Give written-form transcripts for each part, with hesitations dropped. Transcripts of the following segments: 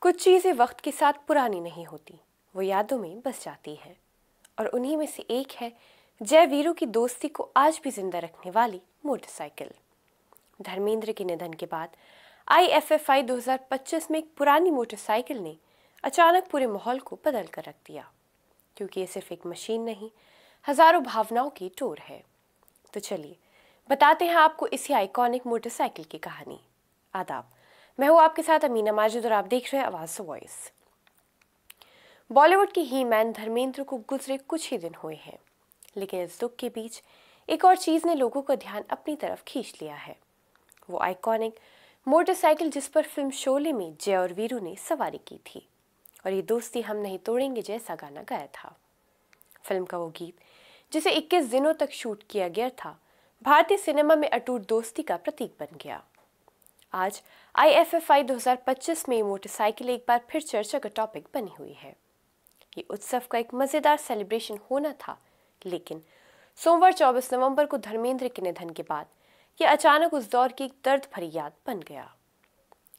कुछ चीज़ें वक्त के साथ पुरानी नहीं होती, वो यादों में बस जाती हैं। और उन्हीं में से एक है जय वीरू की दोस्ती को आज भी जिंदा रखने वाली मोटरसाइकिल। धर्मेंद्र के निधन के बाद IFFI 2025 में एक पुरानी मोटरसाइकिल ने अचानक पूरे माहौल को बदल कर रख दिया, क्योंकि ये सिर्फ एक मशीन नहीं, हजारों भावनाओं की टोर है। तो चलिए बताते हैं आपको इसी आइकॉनिक मोटरसाइकिल की कहानी। आदाब, मैं हूँ आपके साथ अमीना माजिद और आप देख रहे हैं आवाज़ वॉइस। बॉलीवुड के ही मैन धर्मेंद्र को गुजरे कुछ ही दिन हुए हैं, लेकिन इस दुख के बीच एक और चीज़ ने लोगों का ध्यान अपनी तरफ खींच लिया है। वो आइकॉनिक मोटरसाइकिल जिस पर फिल्म शोले में जय और वीरू ने सवारी की थी और ये दोस्ती हम नहीं तोड़ेंगे जैसा गाना गाया था। फिल्म का वो गीत जिसे 21 दिनों तक शूट किया गया था, भारतीय सिनेमा में अटूट दोस्ती का प्रतीक बन गया। आज IFFI 2025 में मोटरसाइकिल एक बार फिर चर्चा का टॉपिक बनी हुई है। ये उत्सव का एक मज़ेदार सेलिब्रेशन होना था, लेकिन सोमवार 24 नवंबर को धर्मेंद्र के निधन के बाद यह अचानक उस दौर की एक दर्द भरी याद बन गया।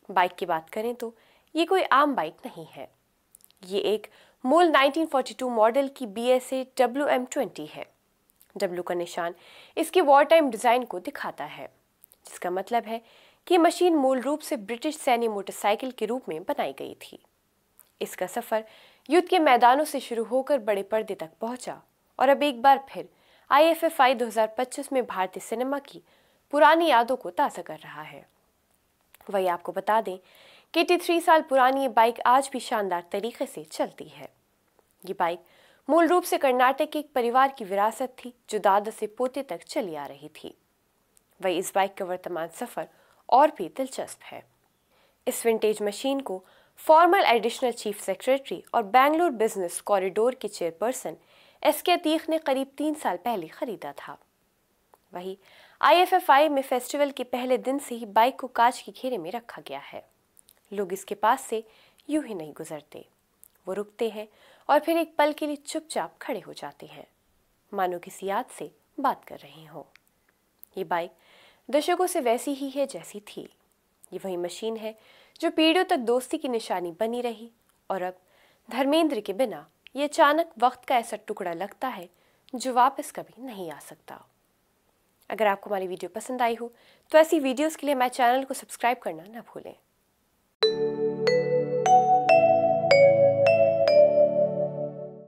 बाइक की बात करें तो ये कोई आम बाइक नहीं है। ये एक मूल 1942 मॉडल की BSA WM20 है। W का निशान इसके वॉर टाइम डिज़ाइन को दिखाता है, जिसका मतलब है कि मशीन मूल रूप से ब्रिटिश सैन्य मोटरसाइकिल के रूप में बनाई गई थी। इसका सफ़र युद्ध के मैदानों से शुरू होकर बड़े पर्दे तक पहुंचा और अब एक बार फिर IFFI 2025 में भारतीय सिनेमा की पुरानी यादों को ताज़ा कर रहा है। वही आपको बता दें कि 83 साल पुरानी ये बाइक आज भी शानदार तरीके से चलती है। ये बाइक मूल रूप से कर्नाटक के एक परिवार की विरासत थी, जो दादा से पोते तक चली आ रही थी। वही इस बाइक का वर्तमान सफ़र और भी दिलचस्प है। इस विंटेज मशीन को फॉर्मर एडिशनल चीफ सेक्रेटरी और बेंगलुरु बिजनेस कॉरिडोर के चेयरपर्सन SK अतीक ने करीब 3 साल पहले खरीदा था। वही IFFI में फेस्टिवल के पहले दिन से ही बाइक को कांच के घेरे में रखा गया है। लोग इसके पास से यूं ही नहीं गुजरते, वो रुकते हैं और फिर एक पल के लिए चुपचाप खड़े हो जाते हैं, मानो किसी याद से बात कर रहे हों। ये बाइक दशकों से वैसी ही है जैसी थी। ये वही मशीन है जो पीढ़ियों तक दोस्ती की निशानी बनी रही, और अब धर्मेंद्र के बिना ये अचानक वक्त का ऐसा टुकड़ा लगता है जो वापस कभी नहीं आ सकता। अगर आपको हमारी वीडियो पसंद आई हो तो ऐसी वीडियोस के लिए हमारे चैनल को सब्सक्राइब करना ना भूलें।